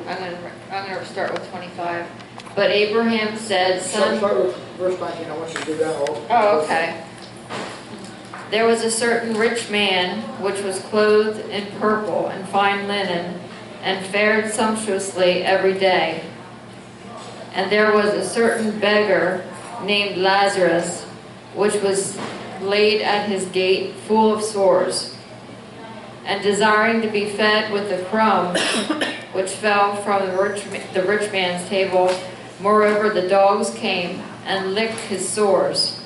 I'm gonna start with 25. But Abraham said, son. Start with verse 19. I want you to do that all. Oh, okay. There was a certain rich man which was clothed in purple and fine linen, and fared sumptuously every day. And there was a certain beggar named Lazarus, which was laid at his gate full of sores, and desiring to be fed with the crumbs which fell from the rich man's table. Moreover, the dogs came and licked his sores.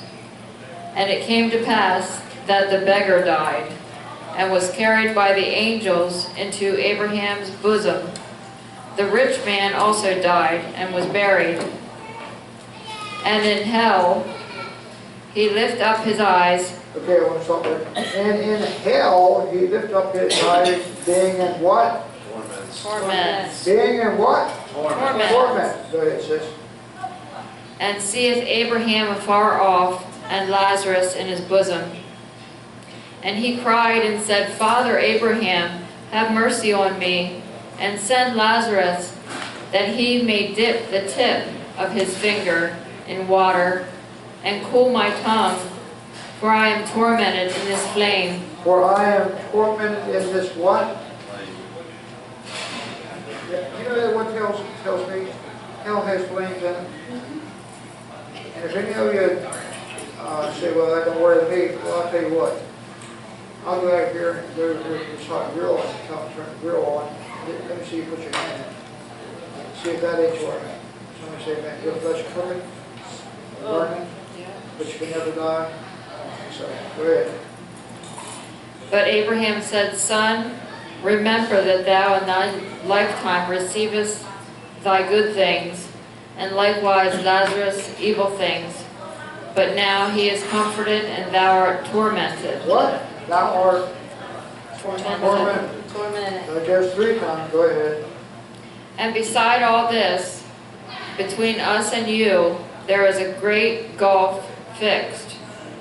And it came to pass that the beggar died, and was carried by the angels into Abraham's bosom. The rich man also died, and was buried. And in hell he lifted up his eyes. Okay, I want to stop there. And in hell he lifted up his eyes, being in what? Torments. Being in what? Torments. Torment. Go ahead, sis. And seeth Abraham afar off, and Lazarus in his bosom. And he cried and said, Father Abraham, have mercy on me, and send Lazarus, that he may dip the tip of his finger in water, and cool my tongue, for I am tormented in this flame. For I am tormented in this what? You know what tells me? Hell has flames in it. And if any of you say, well, that don't worry me, well, I'll tell you what. I'll go out here and go to this hot grill and turn the grill on. Let me see you put your hand in. See if that ain't torment. Somebody say, man, your flesh cooking, burning, but you can never die. So, go ahead. But Abraham said, Son, remember that thou in thy lifetime receivest thy good things, and likewise Lazarus evil things. But now he is comforted, and thou art tormented. What? Thou art Tormented. tormented. There's 3 times. Go ahead. And beside all this, between us and you, there is a great gulf fixed,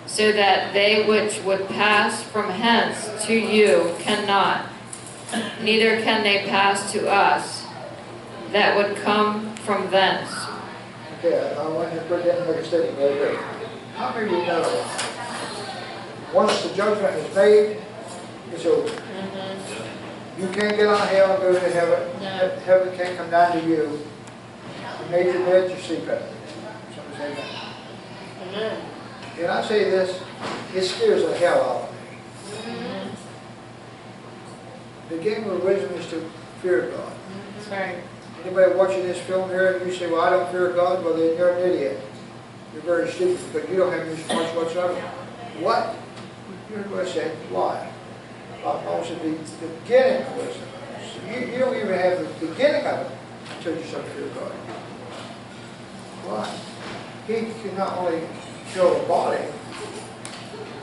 so that they which would pass from hence to you cannot, neither can they pass to us that would come from thence. Okay, I want you to put that and make a statement right there. How many of you know once the judgment is made, it's over? You can't get on hell and go to heaven. No. Heaven can't come down to you. You made your bed, you sleep at it. Somebody say that. Amen. And I say this, it scares the hell out of me. The game of wisdom is to fear God. That's right. Anybody watching this film here and you say, well, I don't fear God, well, then you're an idiot. You're very stupid, but you don't have any smarts whatsoever. What? Here's what I said, why? Also, the beginning of wisdom. You don't even have the beginning of it until you start to fear God. Why? He can not only kill the body,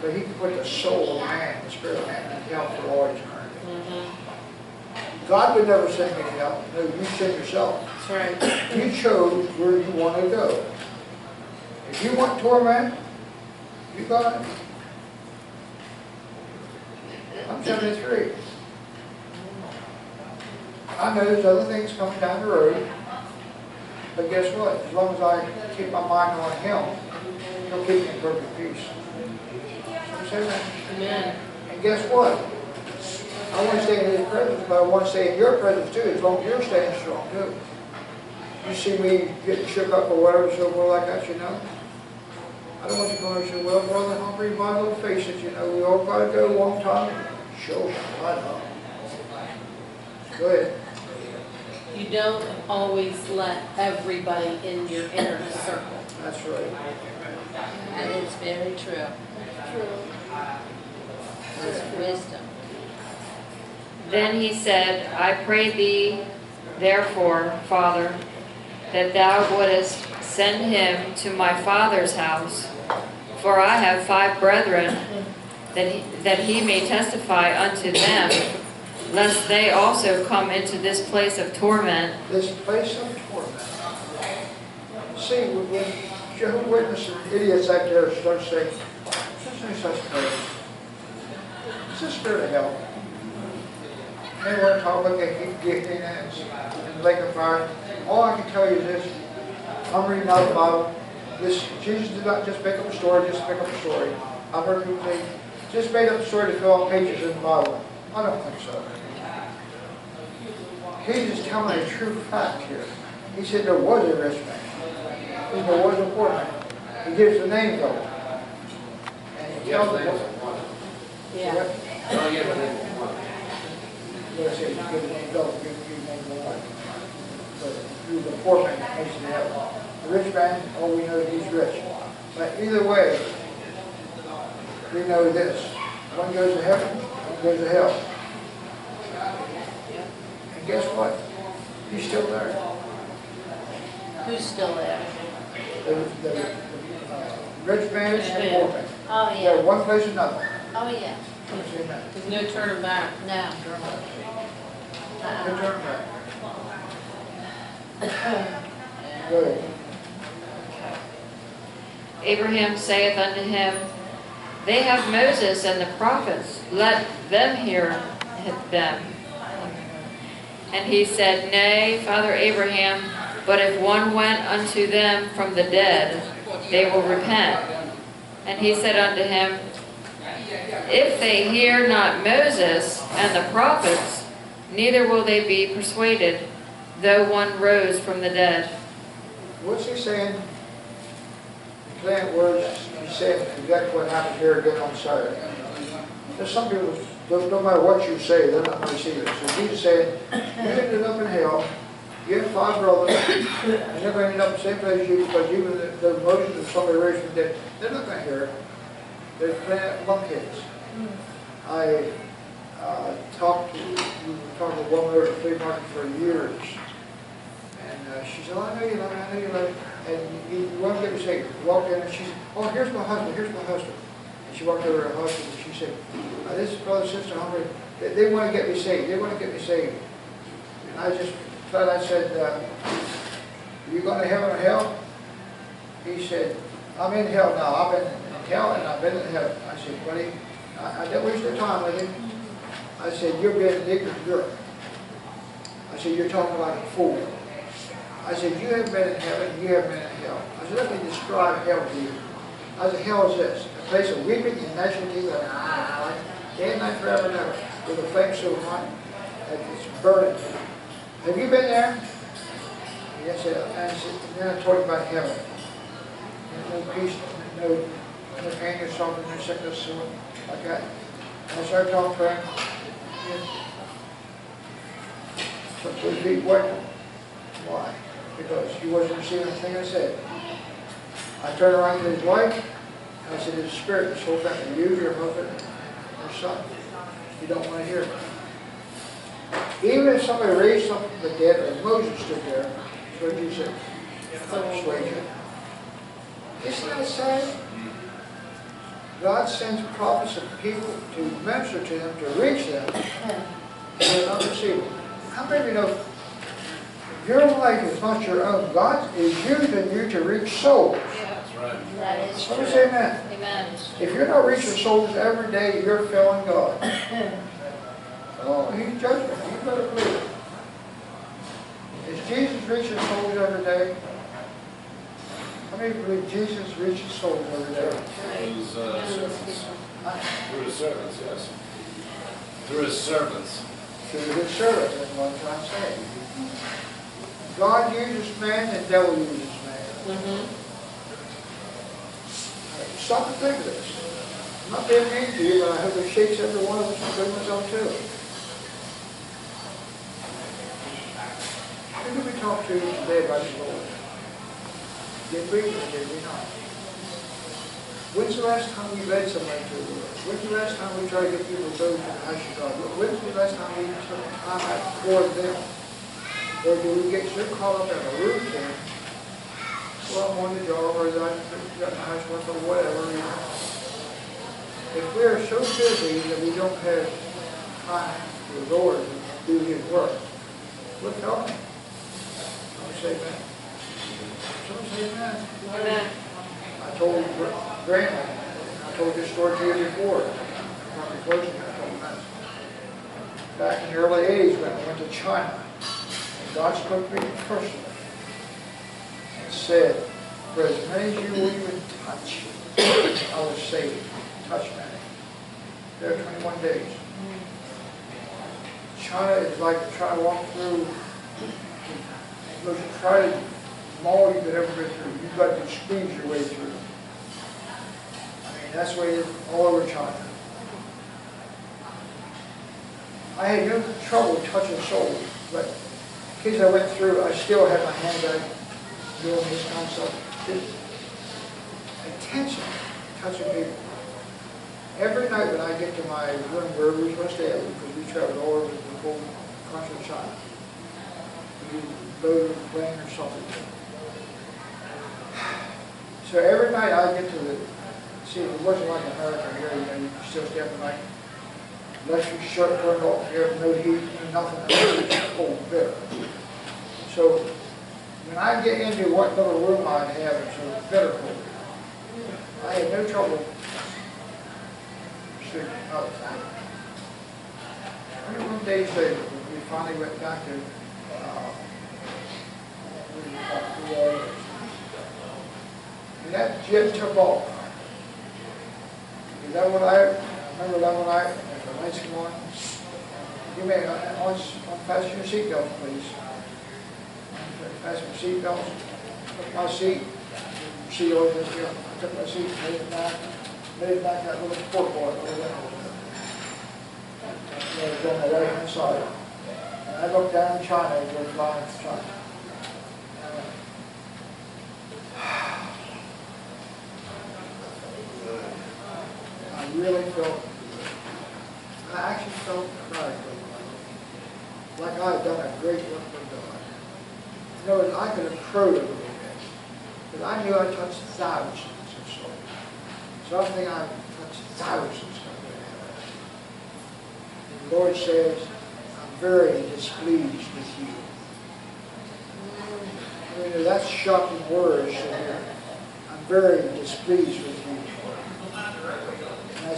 but he can put the soul of man, the spirit of man, in hell for all eternity. God would never send me to hell. No, you send yourself. That's right. You chose where you want to go. If you want torment, you got it. I'm 73. I know there's other things coming down the road, but guess what? As long as I keep my mind on Him, He'll keep me in perfect peace. Say that. Amen. And guess what? I want to stay in His presence, but I want to stay in your presence too, as long as you're staying strong too. You see me getting shook up or whatever, so forth like that, you know? I don't want you going to say, well, brother Humphrey, my little face it, you know, we all got to go one time. Sure, I know. Go ahead. You don't always let everybody in your inner circle. That's right. That is very true. That's wisdom. Then he said, I pray thee, therefore, Father, that thou wouldest send him to my father's house, for I have 5 brethren, that he may testify unto them, lest they also come into this place of torment. This place of torment. See, when Jehovah's Witnesses and idiots out there start saying, there's no such place. It's the spirit of hell. They want to talk about they keep getting and the lake of fire. All I can tell you is this. I'm reading out the Bible. Jesus did not just make up a story, just make up a story. I've heard people say, just made up a story to fill out pages in the Bible. I don't think so. He's just telling a true fact here. He said there was a rich man. He said there was a poor man. He gives the names of them. And he tells them what. Yeah. What I say, you give the names of them, you name the one. But he was a poor man that makes it heaven. The rich man, all we know is he's rich. But either way, we know this. One goes to heaven, one goes to hell. And guess what? He's still there. Who's still there? The rich man and the poor man. Oh, They're yeah. one place or nothing. Oh, yeah. Amen. There's no turning back. No. Good turn back. Good. Abraham saith unto him, They have Moses and the prophets, let them hear them. And he said, Nay, Father Abraham, but if one went unto them from the dead, they will repent. And he said unto him, If they hear not Moses and the prophets, neither will they be persuaded, though one rose from the dead. What's he saying? In plain words, he's saying exactly what happened here again on Saturday. There's some people, no matter what you say, they're not going to receive it. So Jesus said, you ended up in hell, you have 5 brothers, and they're going to end up in the same place as you, because even the emotions of somebody raised from the dead, they're not going to hear it. They're playing lunkheads. I talked to a woman over at the flea market for years. And she said, oh, I know you love me, I know you love me. And you want to get me saved. You walked in and she said, oh, here's my husband, here's my husband. And she walked over to her husband and she said, this is brother, sister, Humphrey. They want to get me saved. They want to get me saved. And I just thought, I said, are you going to heaven or hell? He said, I'm in hell now. I've been in hell and I've been in heaven. I said, buddy, I don't waste your time with you. I said, you're being an ignorant jerk. I said, you're talking like a fool. I said, you haven't been in heaven, you haven't been in hell. I said, let me describe hell to you. I said, hell is this, a place of weeping and gnashing teeth, like day and night forever and ever, with the flame so hot that it's burning. Have you been there? Yes, and then I told him about heaven. There's no peace, no pain or suffering, no sickness, so like that. And I started talking to him. So please be quiet. Why? Because he wasn't receiving anything I said. I turned around to his wife, and I said, his spirit is so bad to you, your husband, your son. You don't want to hear it. Even if somebody raised something from the dead, or Moses stood there, that's what you said, persuade you. Isn't that sad? God sends prophets and people to minister to them, to reach them, and they're not receiving. How many of you know your life is not your own? God is using you to reach souls. That's right. That is Let me true. say amen. Amen. If you're not reaching souls every day, you're failing God. Oh, He's judgment. You better believe it. Is Jesus reaching souls every day? How many believe Jesus reaches souls every day? Through his servants. Through his servants, yes. Through his servants. Through His servants, that's what I'm trying to say. God uses man, the devil uses man. Stop and think of this. I'm not being mean to you, but I hope it shakes every one of us, including myself too. Who did we talk to today about the Lord? Did we or did we not? When's the last time we led somebody to the Lord? When's the last time we tried to get people to go to the house of God? When's the last time we took time out for them? Or do we get so caught up in a routine? Well, I'm on the job, or I'm got the housework, or whatever. You know. If we are so busy that we don't have time for the Lord to do His work, look help me. Someone say amen. Someone say amen. Amen. I told Grandma, I told this story to you before. I'm probably closing in a couple minutes. back in the early 80s when I went to China. And God spoke to me personally and said, for as many as you will even touch, I will save you. Touch many. There are 21 days. China is like trying to walk through the most crowded mall you could ever go through. You've got to squeeze your way through. I mean, that's the way it is all over China. I had no trouble touching souls, but the kids I went through, I still had my hands out doing this kind of stuff. Just attention, touching people. Every night when I get to my room where we were supposed to stay, because we traveled all over the whole country of China, we boat or plane or something. So every night I get to the, see, it wasn't like America here, you know, you can still stay up at night. Unless your shirt turned off, you have no heat, no nothing, it's cold, bitter. So when I get into what little room I have, it's a bitter cold. I had no trouble sleeping out of time. 21 days later, when we finally went back to and that jet took off. Is that what I remember that one night? The lights come on. You may unfasten your seatbelt, please. Fasten your seatbelt. Took my seat. See all this here. I took my seat, made it back that little sport board over there. It was on the right hand side. And I looked down in China as we were flying to China. I really felt, I actually felt like I had done a great work for God. In other words, I could have crowed a little bit, but I knew I touched thousands of souls. So I think I touched thousands of them. And the Lord says, I'm very displeased with you. I mean, that's shocking words to hear. I'm very displeased with you. And I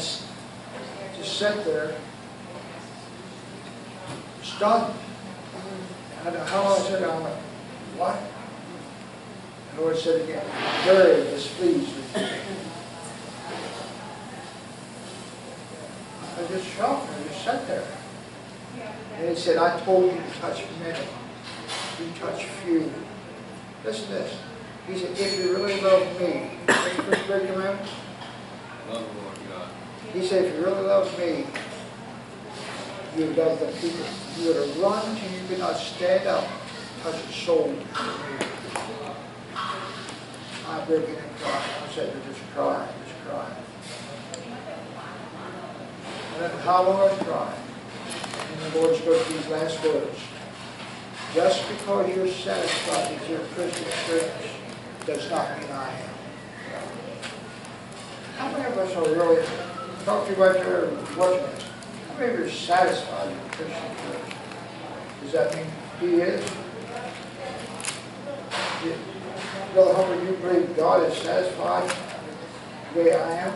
just sat there, stunned. I don't know how long I said it. I went, what? And the Lord said again, I'm very displeased with you. I was just shocked. I just sat there. And he said, I told you to touch many. You touch few. Listen to this. He said, if you really love me, what's the first great commandment? Love the Lord God. He said, if you really love me, you would love the people. You would have run until you could not stand up, touch a soul. I broke in and cried. I said, just cry, just cry. And then how long I was crying. And the Lord spoke these last words. Just because you're satisfied with your Christian experience does not mean I am. How many of us are really, talk to you right there watching this, how many of you are satisfied with your Christian experience? Does that mean he is? Brother Humber, you believe God is satisfied with the way I am?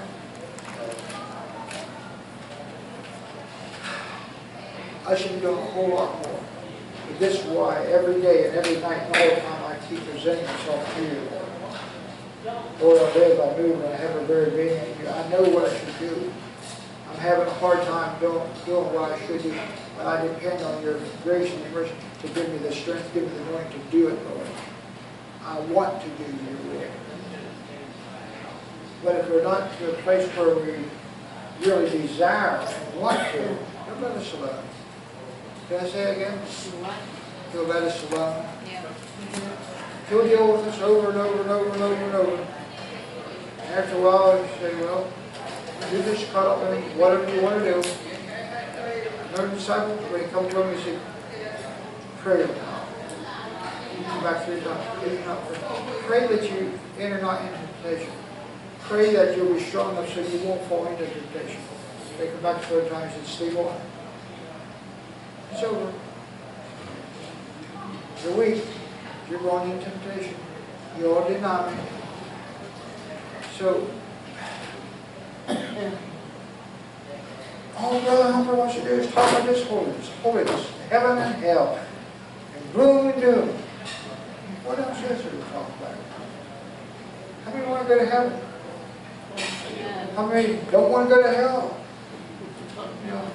I should be doing a whole lot more. But this is why every day and every night and all the time I keep presenting myself to you. Lord, I live, I move, and I have a very being in you. I know what I should do. I'm having a hard time doing what I should do, but I depend on your grace and your mercy to give me the strength, give me the anointing to do it, Lord. I want to do your will. But if we're not to a place where we really desire and want to, don't let us alone. Can I say it again? He'll let us alone. Yeah. He'll deal with us over and over and over and over and over. And after a while, you say, well, you just caught up in whatever you want to do. Another disciple, when he comes to him, he said, pray now. You come back 3 times. Pray that you enter not into temptation. Pray that you'll be strong enough so you won't fall into temptation. They come back 3 times and stay on. It's over. You're weak. You're going into temptation. You all deny me. So, all Brother Humber wants to do is talk about this holiness, heaven and hell, and gloom and doom. What else is there to talk about? How many want to go to heaven? How many don't want to go to hell? You know?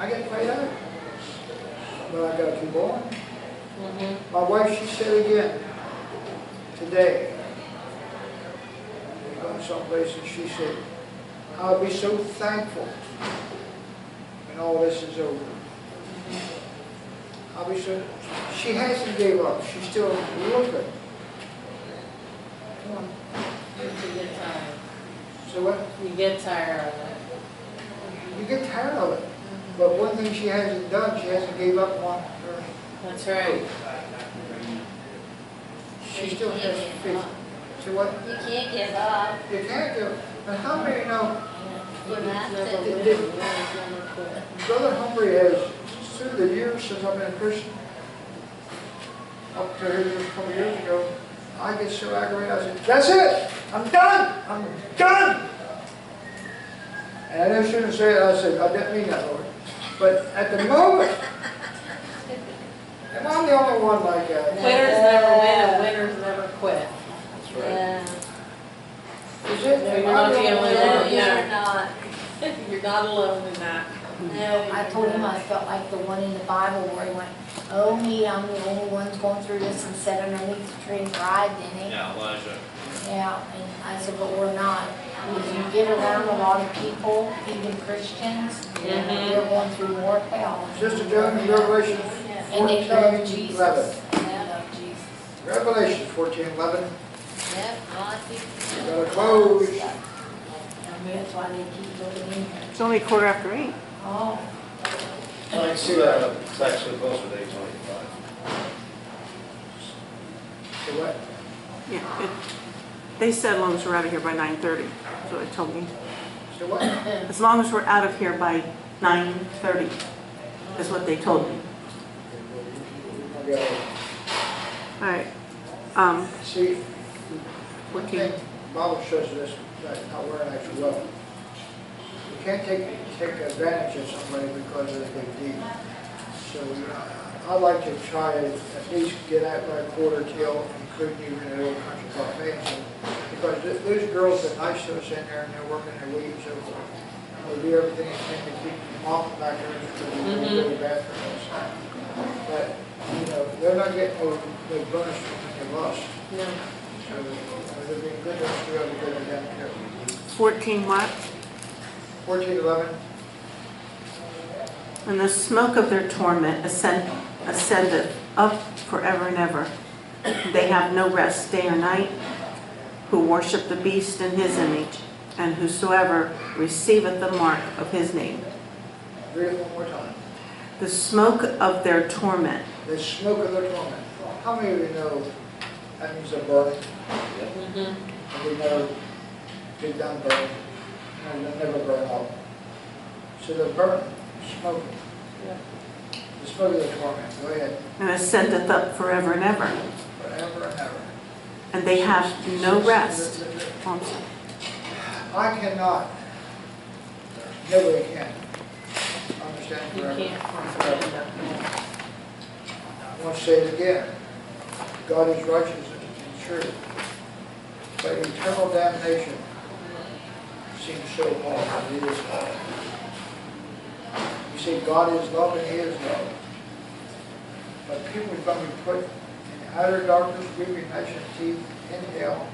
I get played out, but I got to keep on. My wife, she said again today, we went someplace and she said, I'll be so thankful when all this is over. I'll be so, she hasn't gave up, she's still looking. Come on. You get tired. So what? You get tired of it. You get tired of it. But one thing she hasn't done, she hasn't gave up on her. That's right. She still has faith. So what? You can't give up. You can't do it. But how many know You have Never to. win, never quit. Brother Humphrey has, through the years since I've been a Christian, up to here a couple years ago, I get so aggravated, I said, that's it! I'm done! I'm done! And I never shouldn't say it, I said, I didn't mean that, Lord. But at the moment, am I the only one like that? Quitters never win and winners never quit. That's right. Yeah. Is it? No, Am you're I not the the only only one? one. You're not. You're not alone in that. No, I told him I felt like the one in the Bible where he went, oh me, I'm the only one going through this and sat underneath the tree and cried, didn't he? Yeah, Elijah. Yeah, and I said, but we're not. Because you get around a lot of people, even Christians, they're going through more hell. Sister Joan, in Revelation And they love 14:11. Jesus. They love Jesus. Revelation 14:11. Yep, a lot of people. Gotta close. I mean, that's why they keep looking in here. It's only 8:15. Oh, I can see that. It's actually closer to 8:25. So what? Yeah, they said as long as we're out of here by 9:30, that's what they told me. So what? As long as we're out of here by 9:30 is what they told me. Okay. All right, See, one 14. thing, the Bible shows us that how we're actually well. You can't take advantage of somebody because of a big deed. So I'd like to try to at least get at my quarter till, including even a little country club fans. Because those girls are nice to us in there and they're working their way and so forth. They do everything they can to keep them off back there because they're really bad for us. But, you know, they're not getting no bonus from any of us. No. So they're being good to us, we have to go to them too. 14 what? 14:11. And the smoke of their torment ascendeth up forever and ever. They have no rest day or night, who worship the beast in his image, and whosoever receiveth the mark of his name. Read it one more time. The smoke of their torment. The smoke of their torment. How many of you know that means they're burning? And they never get done burning. And they never burn out. So they're burning, smoking. The smoke of their torment. Go ahead. And ascendeth up forever and ever. Forever and ever. And they have no rest. Oh, I'm sorry. I cannot. Nobody can. Understand You forever. can't Forever. comprehend I want to say it again. God is righteous and true. But eternal damnation seems so hard. It is hard. You say God is love and He is love. But people are going to be put in outer darkness, weeping, gnashing of teeth, in hell,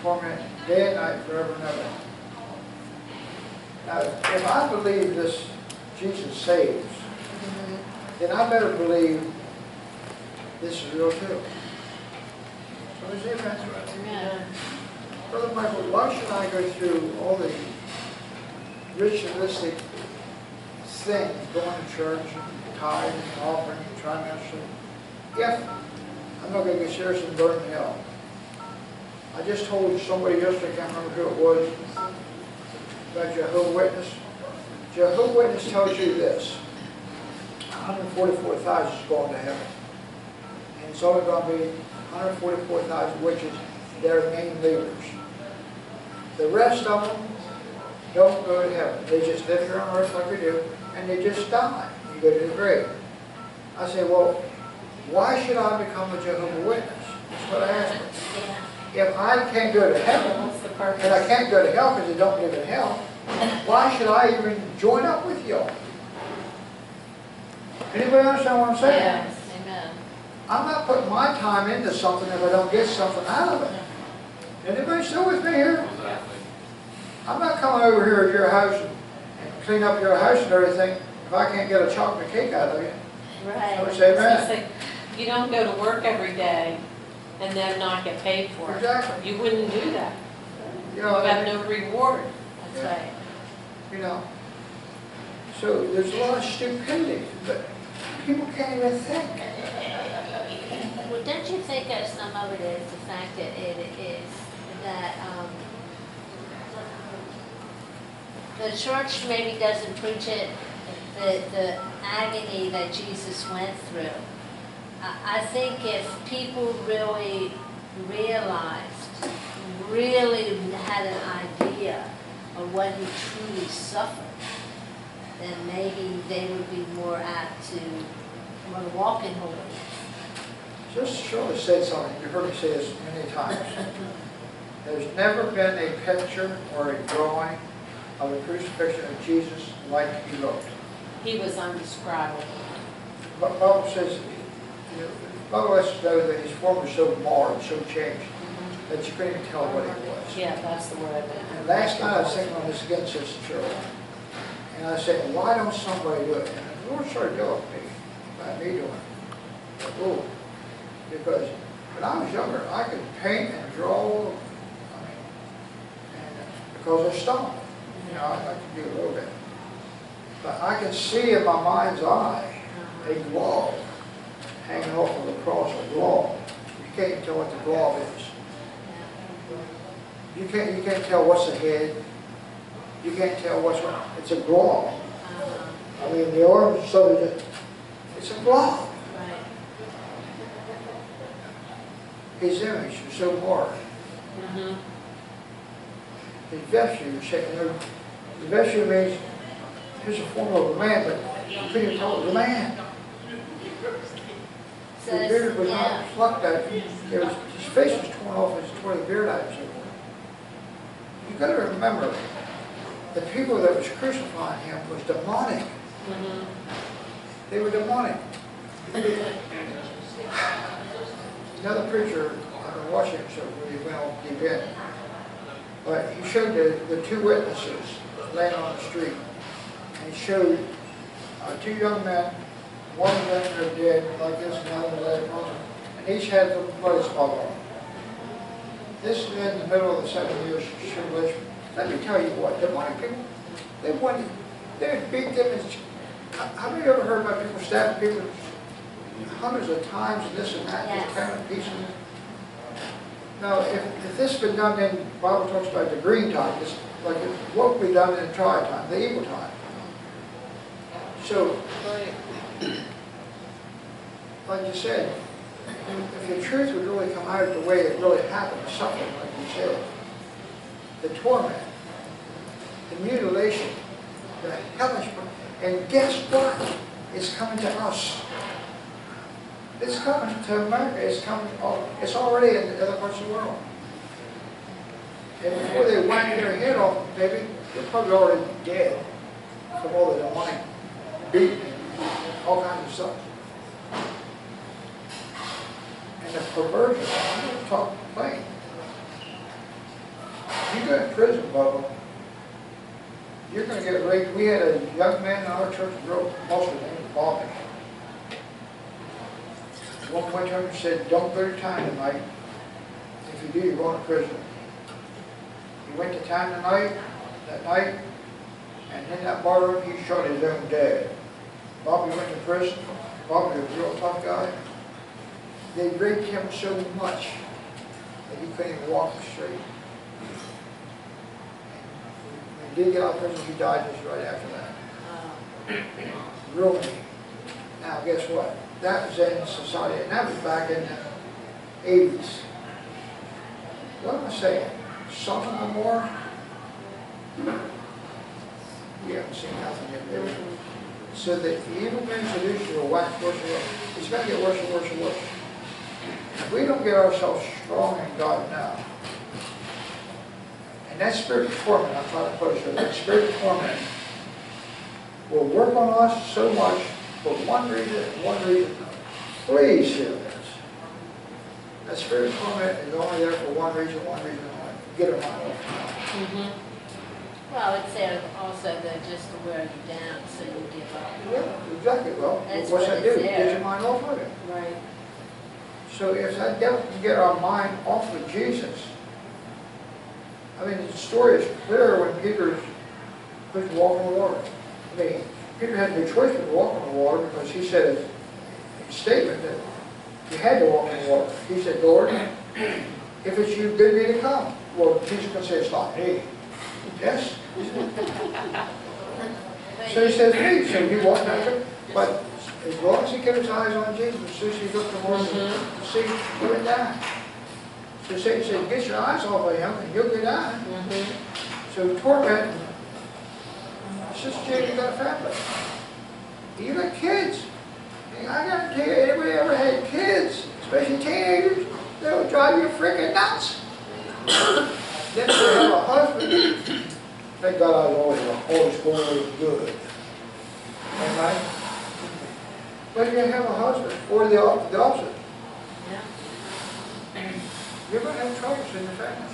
torment day and night forever and ever. Now, if I believe this Jesus saves, then I better believe this is real too. So is it, man? Yeah. Brother Michael, why should I go through all the ritualistic things, going to church, tithing, and offering, and trimester, if I'm not going to get serious and burn in hell? I just told somebody yesterday, I can't remember who it was, about Jehovah's Witness. Jehovah's Witness tells you this: 144,000 is going to heaven. And it's only going to be 144,000, which is their main leaders. The rest of them don't go to heaven. They just live here on earth like we do, and they just die. You go to the grave. I say, well, why should I become a Jehovah's Witness? That's what I ask them. If I can't go to heaven, What's the purpose? and I can't go to hell because they don't live in hell, why should I even join up with y'all? Anybody understand what I'm saying? Yes, amen. I'm not putting my time into something if I don't get something out of it. Anybody still with me here? Exactly. I'm not coming over here at your house and clean up your house and everything if I can't get a chocolate cake out of you. Right. I would say So that. say, you don't go to work every day and then not get paid for it. Exactly. You wouldn't do that. You You know, have no reward. That's right. you know. So there's a lot of stupidity, but people can't even think. Well, don't you think that some of it is the fact that it is that the church maybe doesn't preach it, the agony that Jesus went through. I think if people really realized, really had an idea of what he truly suffered, then maybe they would be more apt to want to walk in holiness. Just Shirley said something, you've heard me say this many times. There's never been a picture or a drawing of the crucifixion of Jesus like he looked. He was undescribable. But Bible says, you know, the Bible lets us know that his form was so marred, so changed, that you couldn't even tell what he was. Yeah, that's the word I meant. And last night I was thinking on this again, Sister Shirley. And I said, why don't somebody do it? And the Lord started telling me about me doing it. Oh, because when I was younger, I could paint and draw, and because of stone. You know, I could do a little bit. But I can see in my mind's eye a glove hanging off of the cross, a glove. You can't even tell what the glove is. You can't tell what's the head. You can't tell what's what. It's a glove. I mean, the arms, so it's a glove. Right. His image was so marked. His vesture was shaking. The vesture means here's a form of a man, but you couldn't even tell it was a man. So His beard was yeah. not plucked out. His face was torn off. It tore the beard out. And so forth. You got to remember, the people that was crucifying him was demonic. They were demonic. Another preacher, I've been watching him so really well deep in, but he showed the two witnesses laying on the street. And he showed two young men, one of them are dead like this, and the other laying across him, and each had the blood spot on them. This is in the middle of the 7 years tribulation. Let me tell you what, demonic people, they would beat them. Have you ever heard about people stabbing people hundreds of times and this and that, Yes. just tearing pieces? Now, if this had been done in, the Bible talks about the green time, it's like what would be done in the dry time, the evil time. So, like you said, if the truth would really come out the way it really happened, something like you said, the torment, the mutilation, the hellish, and guess what? It's coming to us. It's coming to America. It's coming. It's already in other parts of the world. And before they whack their head off, baby, they're probably already dead from all the demonic beating and all kinds of stuff. And the perversion. I'm going to talk plain. You go to prison, Bubba, you're going to get raped. We had a young man in our church, a girl, most of them, Bobby. One winter said, don't go to town tonight. If you do, you're going to prison. He went to town that night, and in that bar room, he shot his own dad. Bobby went to prison. Bobby was a real tough guy. They raped him so much that he couldn't even walk straight. When he did get out of prison, he died just right after that. Real mean. Now, guess what? That was in society, and that was back in the 80s. What am I saying? Sodom and Gomorrah We haven't seen nothing yet there. So the evil men seduce you will wax worse and worse. It's going to get worse and worse and worse. If we don't get ourselves strong in God now, and that spirit of torment, I'm trying to close here, that spirit of torment will work on us so much for one reason and one reason only. Please hear this. That spirit of torment is only there for one reason only. Get it on. Well, it's there also that just to wear you down so you give up. Yeah, exactly. Well, That's what's what that do? it's It there. gets your mind off of it. Right. So if that devil can get our mind off of Jesus, I mean, the story is clear when Peter's supposed to walk on the water. I mean, Peter had no choice but to walk on the water because he said a statement that he had to walk on the water. He said, Lord, if it's you, bid me to come. Well, Jesus can say, it's not me. Yes? So he says, me. So he walked after. But as long as he kept his eyes on Jesus, as soon as he looked towards the sea, he went down. So Satan said, get your eyes off of him and you'll get down. So torment. Sister Jane, you got a family. You got kids. And I got to tell you, anybody ever had kids, especially teenagers, they'll drive you freaking nuts. Then they have a husband. Thank God I was always a homeschooler good. Right? But you have a husband, or the opposite. You're going to have troubles in your family.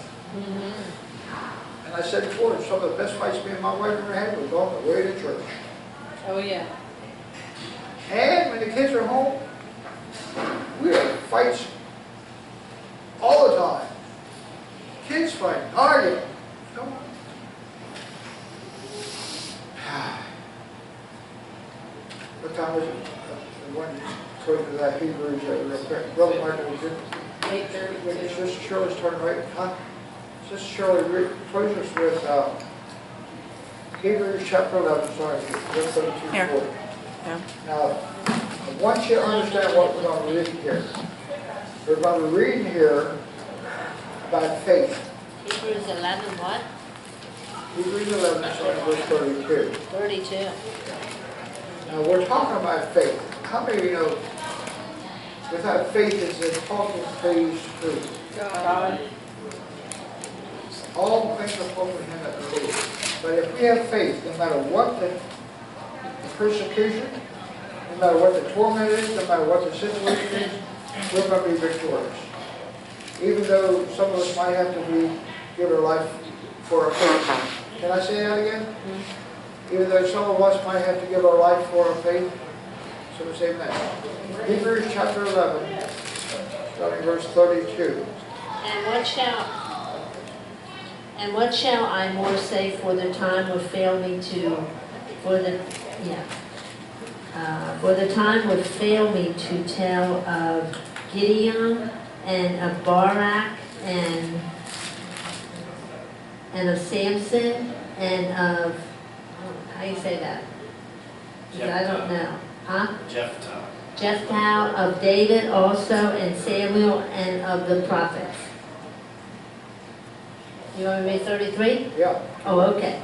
And I said before, some of the best fights me and my wife ever had was on the way to church. Oh, yeah. And when the kids are home, we have fights all the time. Kids fighting, arguing. Come on. What time is it? The one close to that Hebrews real quick. Brother Michael was in. 8:32. Sister Shirley's turning right. Huh? Sister Shirley, close us with Hebrews chapter 11, sorry, verse 32. Here. 40. Yeah. Now, I want you to understand what we're going to read here. We're going to read here about faith. Hebrews 11, what? Hebrews 11, starting verse 32. 32. Now, we're talking about faith. How many of you know without faith it's impossible to please truth? God. All things are possible to him that believes. But if we have faith, no matter what the persecution, no matter what the torment is, no matter what the situation is, we're going to be victorious. Even though some of us might have to give our life for our faith. Can I say that again? Even though some of us might have to give our life for our faith. So we say that. Hebrews chapter 11, starting verse 32. And what shall I more say, for the time would fail me to, for the time would fail me to tell of Gideon and of Barak and of Samson and of, how do you say that? I don't know. Huh? Jephthah, of David also, and Samuel, and of the prophets. You want me to read 33? Yeah. Oh, okay.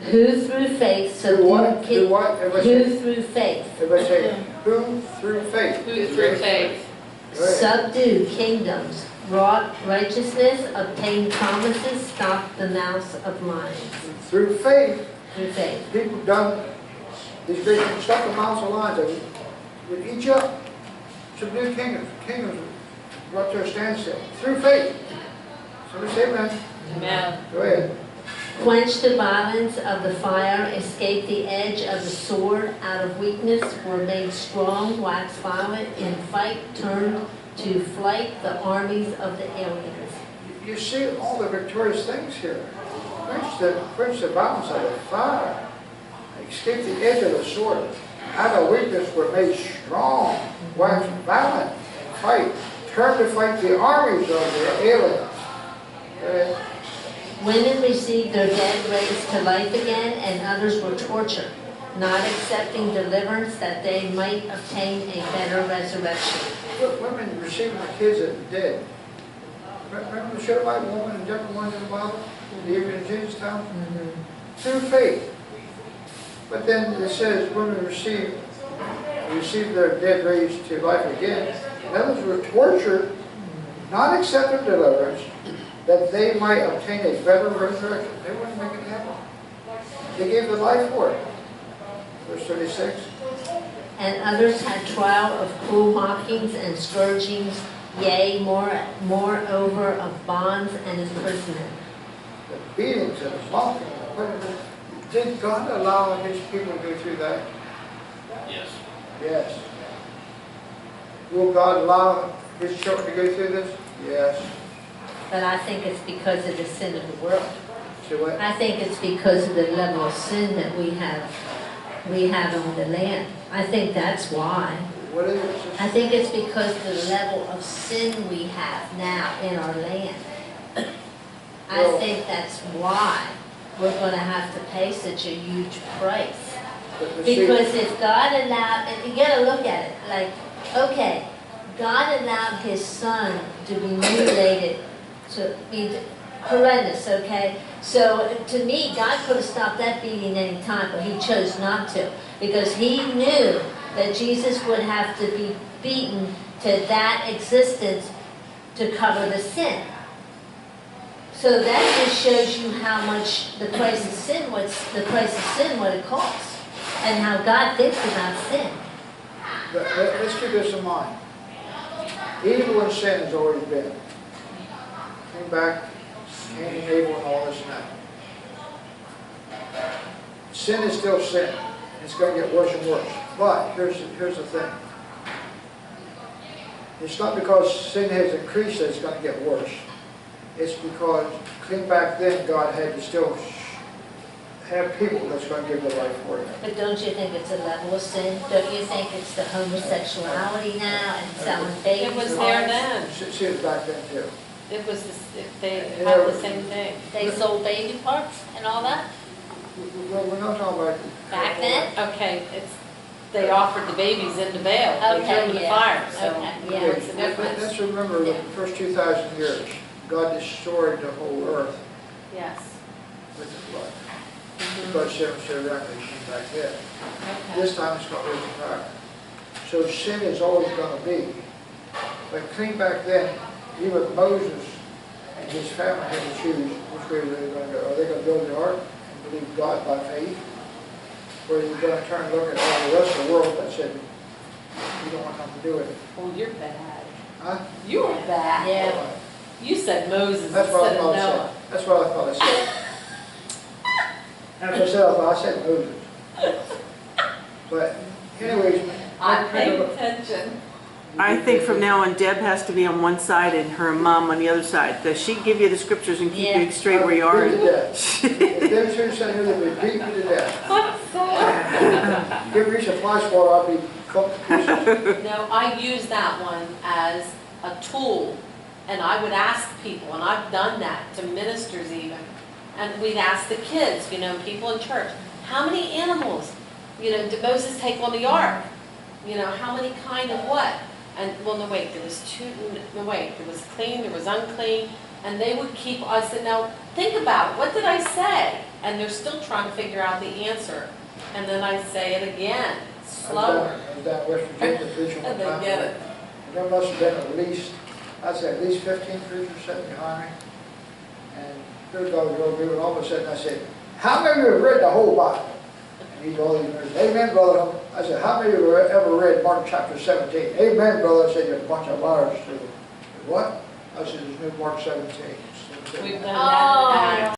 Who through faith Through what? Through what? Who through faith Everybody say, who through faith? Who through faith? Go ahead. subdued kingdoms, wrought righteousness, obtained promises, stopped the mouths of lions. Through faith, Through faith. people done these great things, stop the mouths of lions. They would eat you up. Subdue kingdoms. Kingdoms brought to a standstill. Through faith. Somebody say amen. Amen. Go ahead. Quenched the violence of the fire, escaped the edge of the sword, out of weakness were made strong, waxed violent, in fight turned to flight the armies of the aliens. You see all the victorious things here. Quench the violence of the fire. Escape the edge of the sword. Out of weakness were made strong, waxed violent, in fight turned to fight the armies of the aliens. Go ahead. Women received their dead raised to life again, and others were tortured, not accepting deliverance that they might obtain a better resurrection. Look, women receiving their kids that are dead. Remember the Shunammite woman and different ones in the Bible? even in Jesus' time? Through faith. But then it says, when we receive their dead raised to life again, and others were tortured, not accepting deliverance, that they might obtain a better resurrection. They wouldn't make it happen. They gave their life for it. Verse 36. And others had trial of cruel mockings and scourgings, yea, moreover of bonds and imprisonment. The beatings and the mocking. Did God allow His people to go through that? Yes. Yes. Will God allow His children to go through this? Yes. But I think it's because of the sin of the world. See what? I think it's because of the level of sin that we have on the land. I think that's why. What is it? I think it's because of the level of sin we have now in our land. I think that's why we're going to have to pay such a huge price. But see, Because if God allowed, and you got to look at it, like, okay, God allowed His Son to be mutilated, to be horrendous, okay? So to me, God could have stopped that beating any time, but He chose not to. Because He knew that Jesus would have to be beaten to that existence to cover the sin. So that just shows you how much the price of sin, what it costs, and how God thinks about sin. but let's keep this in mind. Evil and sin has always been. Came back, Cain and Abel and all this and that. Sin is still sin. It's going to get worse and worse. But here's the thing. It's not because sin has increased that it's going to get worse. It's because clean back then God had to still have people that's going to give their life for it. But don't you think it's a level of sin? Don't you think it's the homosexuality now and selling babies? It was there then. See it back then too. It was, they had the same thing. They sold baby parts and all that? Well, we're not talking about Back then? Okay, they offered the babies in the veil. They threw them in the fire, so Okay, yeah. what's the difference? Let's remember the first 2,000 years, God destroyed the whole earth Yes. with the flood. Mhm. God said that they came back then. Okay. This time it's going to be fire. So sin is always going to be. But clean back then, even Moses and his family had to choose which way they were going to go. Are they going to build the ark and believe God by faith? Or are they going to turn and look at all the rest of the world that said, you don't want nothing to do with it? Well, you're bad. Huh? You're bad. Yeah. You said Moses That's what I instead of thought I Noah. said. That's what I thought I said. And if I said, I said Moses. But anyways, I paid attention. I think from now on, Deb has to be on one side and her mom on the other side. Does she give you the scriptures and keep Yeah. you straight where you are? Beat to death. If them two sat here, they'd be beaten to death. What's that? Give me some fly swatter, I'll be cut to pieces. No, I use that one as a tool, and I would ask people, and I've done that to ministers even, and we'd ask the kids, people in church, how many animals, did Moses take on the ark? How many kind of what? And, well, no, wait, there was there was clean, there was unclean, and they would keep, I said, now, think about it, what did I say? And they're still trying to figure out the answer. And then I say it again, slower. I was down in West Virginia preaching one And they time. get it. And there must have been I'd say at least 15 preachers sitting behind me. And good God was real good, and all of a sudden I said, how many of you have read the whole Bible? And he's all these nerds, amen, brother. I said, how many of you have ever read Mark chapter 17? Amen, brother. I said, you're a bunch of liars. What? I said, there's no Mark 17. We've done Oh. that.